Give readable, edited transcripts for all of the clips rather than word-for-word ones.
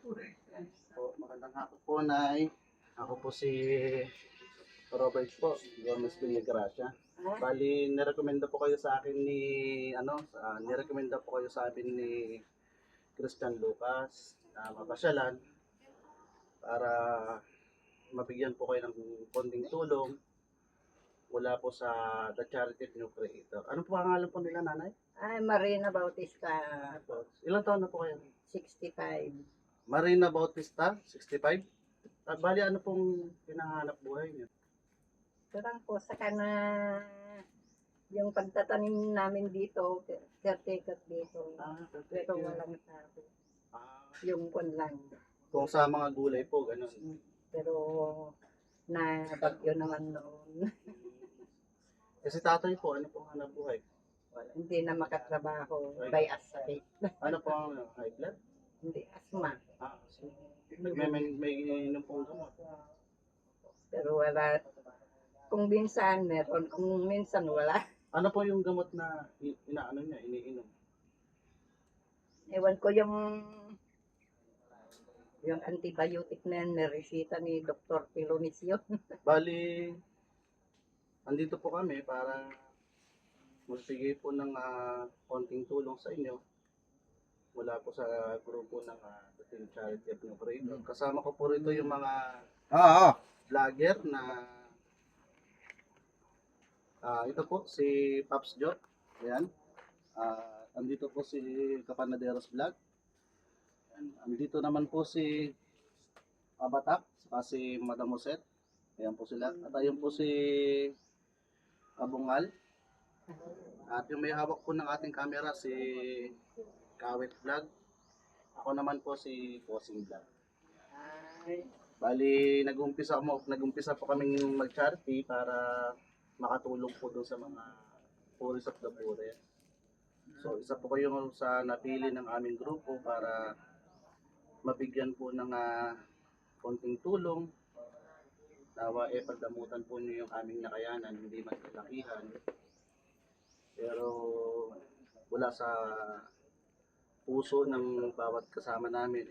Po, magandang hapon po, Nay. Ako po si Robert po, Gomez Villagracia. Bali, nirekomenda po kayo sa akin ni, nirekomenda po kayo sa akin ni Christian Lucas na mapasyalan para mabigyan po kayo ng konting tulong mula po sa The Charity of New Creator. Ano po ang pangalan po nila, Nanay? Ay, Marina Bautista, Ilang taon na po kayo? 65. Marina Bautista, 65. At bali, ano pong pinahanap buhay niyo? Kurang po sa kana yung pagtatanim namin dito, caretaker dito. Pero walang tao. Yung kun lang. Kung sa mga gulay po, ganun. Pero na bagyo naman noon. Kasi tatay po, ano pong hanap buhay? Hindi na makatrabaho by asakit. Ano po ang high blood? Hindi, asma. May iniinom pong gamot. Pero wala. Kung minsan meron, kung minsan wala. Ano po yung gamot na inaano niya, iniinom? Ewan ko yung antibiotic na niresita ni Dr. Pilonisio. Bali, andito po kami para magbigay po ng konting tulong sa inyo mula po sa grupo ng The Team Charity of New Creator. Kasama ko po rito yung mga vlogger na ito po si Pops Joe. Ayan. Andito po si Kapanaderos Vlog. Andito naman po si Abatak, saka si Madam Moset. Ayan po sila. At ayun po si Abungal. At yung may hawak po ng ating camera si Kawit Vlog. Ako naman po si Posing Vlog. Bali, nag-umpisa po kaming mag-charity para makatulong po doon sa mga poorest of the poorest. So, isa po kayo sa napili ng aming grupo para mabigyan po ng konting tulong. Nawa pagdamutan po niyo yung aming nakayanan, hindi man kalakihan. Pero wala sa puso ng bawat kasama namin,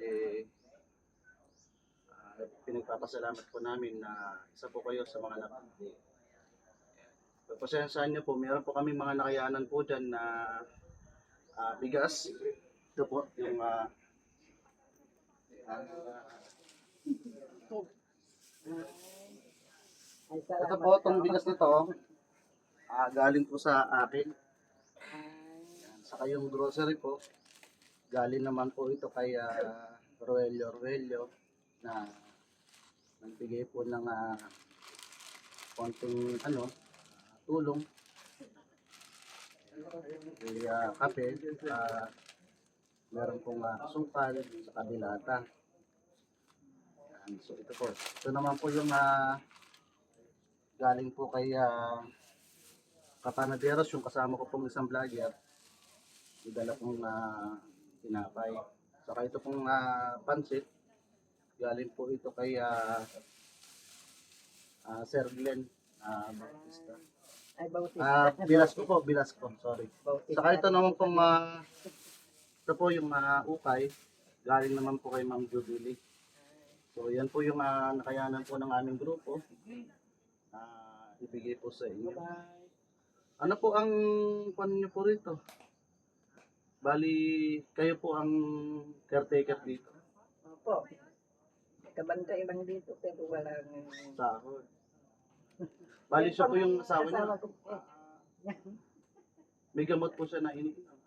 pinagpapasalamat po namin na isa po kayo sa mga napili. Pagpasensyahan niyo po, meron po kami mga nakayanan po dyan na bigas. Ito po, yung ito po, itong bigas nito, galing po sa akin. Saka yung grocery po, galing naman po ito kay Roelio na nagbigay po ng konting tulong. Kape, meron pong sukal sa kabilata. So ito po. Ito naman po yung galing po kay Kapanaderos, yung kasama ko pong isang vlogger. Idala pong tinapay. Saka ito pong pansit. Galing po ito kay Sir Glenn Bautista. Ay, Bautista. Bilas ko, sorry. Bautista. Saka ito naman pong ito po yung ukay. Galing naman po kay Ma'am Jubilee. So yan po yung nakayanan po ng aming grupo. Ibigay po sa inyo. Ano po ang pan niyo po rito? Bali, kayo po ang caretaker dito. Opo. Kabantay lang dito pero walang Sahod. Bali siya po yung asawa niya. Asawa ko po. May gamot po siya na iniinom.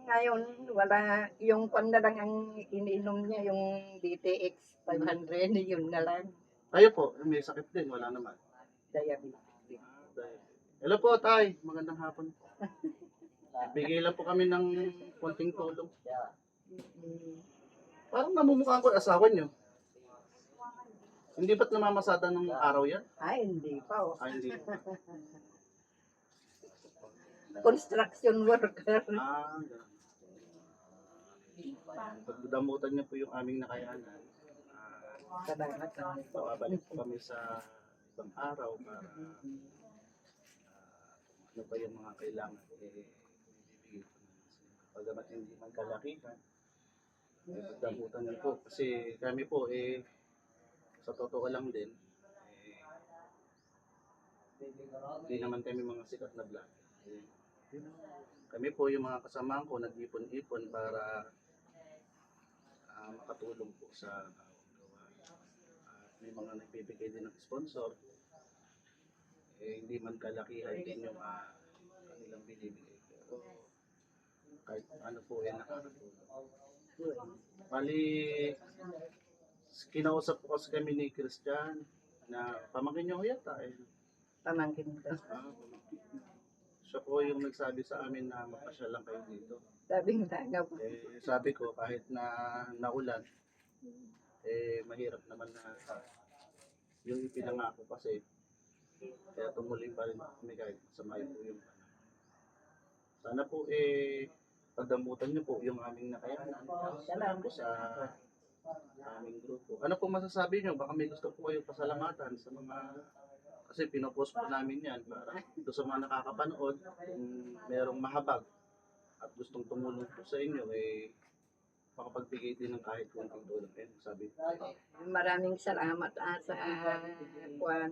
Ngayon, wala. Yung pan na lang ang iniinom niya, yung DTX 500, yun na lang. Kayo po, may sakit din, wala naman. Diabetes. Hello po, Tay. Magandang hapon po. Bigay lang po kami ng konting tulong. Parang namumukhaan ko asawa niyo. Hindi ba't namamasada ng araw yan? Ay, hindi pa. Oh. Hindi. Construction worker. Ganun. Pagdamutan niyo po yung aming nakayanan. Salamat. Babalik po kami sa ibang araw para ano pa yung mga kailangan ibibigay po namin sa inyo. Pagamat hindi man kalakihan, Pagdamutan niyo po. Kasi kami po, sa totoo lang din, hindi naman kami mga sikat na vlog. Kami po yung mga kasamahan ko, nag-ipon-ipon para makatulong po sa gawa. At may mga nagbibigay din ng sponsor. Hindi man kalakihan din yung kanilang binibigay. Pero kahit ano po, nakakatulong. Bali, kinausap po kasi kami ni Christian na pamangkin niyo yata Pamangkin ko. Siya po yung nagsabi sa amin na mapasyal lang kayo dito. Sabing tagaw. Sabi ko kahit na naulan, mahirap naman na yung ipinangako kasi kaya tumuloy pa rin kami kahit masama po yung sana po pagdamutan niyo po yung aming nakayanan. Salamat po sa aming grupo. Ano po masasabi niyo? Baka may gusto po kayo pasalamatan sa mga kasi pinopost po namin yan para ito sa mga nakakapanood kung merong mahabag at gustong tumulong po sa inyo makapagbigay din ng kahit konting tulong. Sabi ko. Maraming salamat sa kuwan.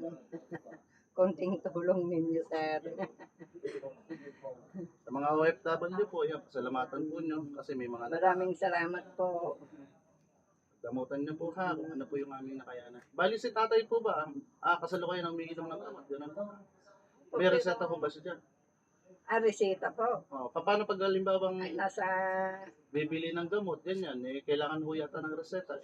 Konting tulong ninyo, sir. Sa mga OFW po, pasalamatan po nyo kasi may mga Maraming salamat po. damutan nyo po ha kung ano po yung aming nakayanan. Bali si tatay po ba? Kasalukuyan ang umiinom ng gamot. Ganun po. May reseta po ba siya dyan? Reseta po. Paano pag halimbawang Ay, nasa bibili ng gamot, ganyan, kailangan ho yata ng reseta.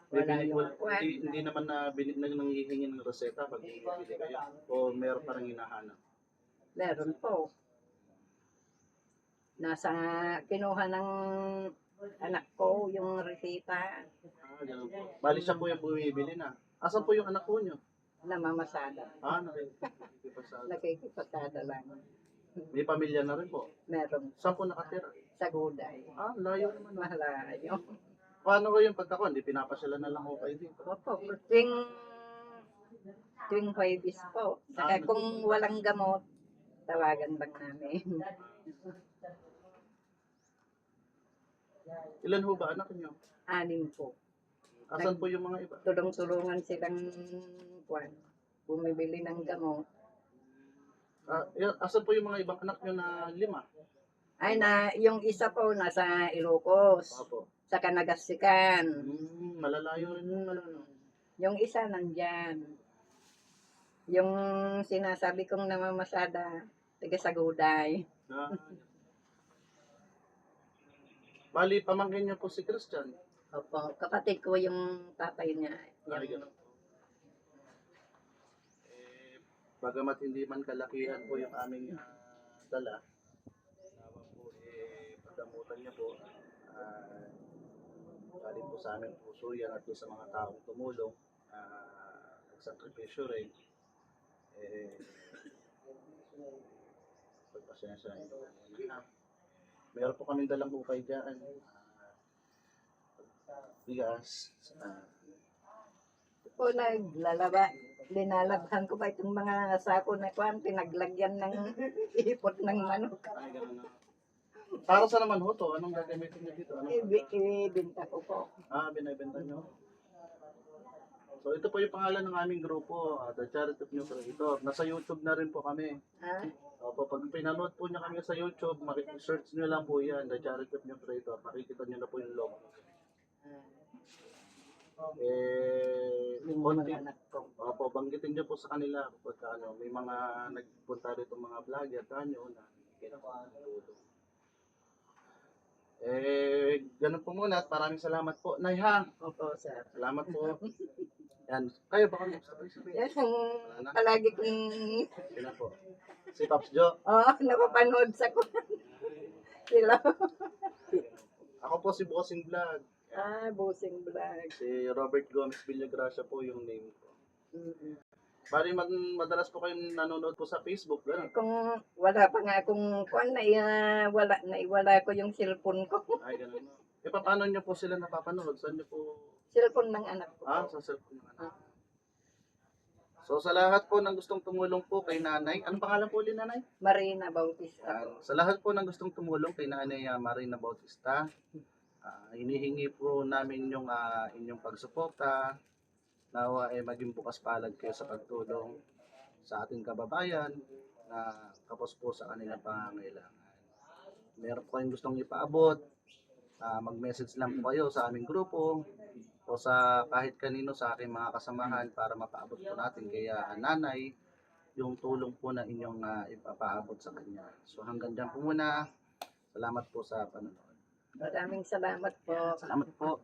Wala Bibili, yung kwan. hindi naman na nanghihingi ng reseta pag bibili kayo. O meron parang hinahanap. Meron po. Nasa kinuha ng anak ko yung reseta Ganun po. Bali siya po yung bumibili na. Asan po yung anak po nyo? na mamasada. Nakikipasada. Nakikipasada lang. May pamilya na rin po. Meron Saan po nakatira? sa Guday. Layo naman. Malayo. Paano ko yung pagkakon? Hindi pinapasyalan na lang ako kayo dito. Opo, tuwing Huwebes po. Saka kung walang gamot, tawagan lang namin. Ilan ho ba anak niyo? 6 po. Asan po yung mga iba? Tulong-tulungan silang kwan. Bumibili ng gamot. Asan po yung mga ibang anak niyo na 5? Ay yung isa po nasa Ilocos. Opo. Sa Kanagasikan. Malalayo rin mo. Yung isa nandyan. Yung sinasabi kong namamasada, taga sa Guday. Bali, pamangkin niyo po si Christian. Opo, kapatid ko yung tatay niya. Ganun po. Bagamat hindi man kalakihan po yung aming dala, nawa po pagdamutan niya po, galing po sa aming puso yan at sa mga taong tumulong, nagsakripisyo rin, pagpasensya nyo. Meron po kaming dalang ukay dyan, bigas, Po linalabhan ko pa itong mga sako na kwan, pinaglagyan ng ipot ng manok. ganun na. Para sa naman ho to, anong gagamitin niyo dito? Ibinta ko po. Binibenta nyo. So ito po yung pangalan ng aming grupo, The Charity of New Creator. Nasa YouTube na rin po kami. Opo, pag pinanood po niyo kami sa YouTube, search niyo lang po yan, The Charity of New Creator. Makikita niyo na po yung logo. Yung mga anak ko. Opo, banggitin niyo po sa kanila kapag may mga nagpunta dito mga vlogger kanyo na tulong. Ganun po muna at maraming salamat po. Nay ha? Opo, sir. Salamat po. Yan. Kayo baka mag-sabi-sabi. Yan ang palagi kong Sila po. Si Pops Jo. napapanood sa ko. Sila. Ako po si Bossing Vlog. Busing vlog. Si Robert Gomez Villagracia po yung name ko. Bali madalas po kayong nanonood po sa Facebook. Gano'n. Kung wala pa nga akong kwan, naiwala ko yung cellphone ko. Ay, gano'n. Paano nyo po sila napapanood? Saan nyo po? Cellphone ng anak ko. Sa cellphone ng anak. So sa lahat po ng gustong tumulong po kay nanay, anong pangalan po ulit nanay? Marina Bautista. Sa lahat po ng gustong tumulong kay nanay Marina Bautista, Hinihingi po namin yung inyong pagsuporta. Nawa ay maging bukas palad kayo sa pagtulong sa ating kababayan na kapos po sa kanilang pangangailangan. Meron po kayong gustong ipaabot, mag-message lang po kayo sa aming grupo o sa kahit kanino sa aking mga kasamahan para mapaabot po natin kay nanay yung tulong po na inyong ipapaabot sa kanya. So hanggang dyan po muna. Salamat po sa panonood. Maraming salamat po. Salamat po.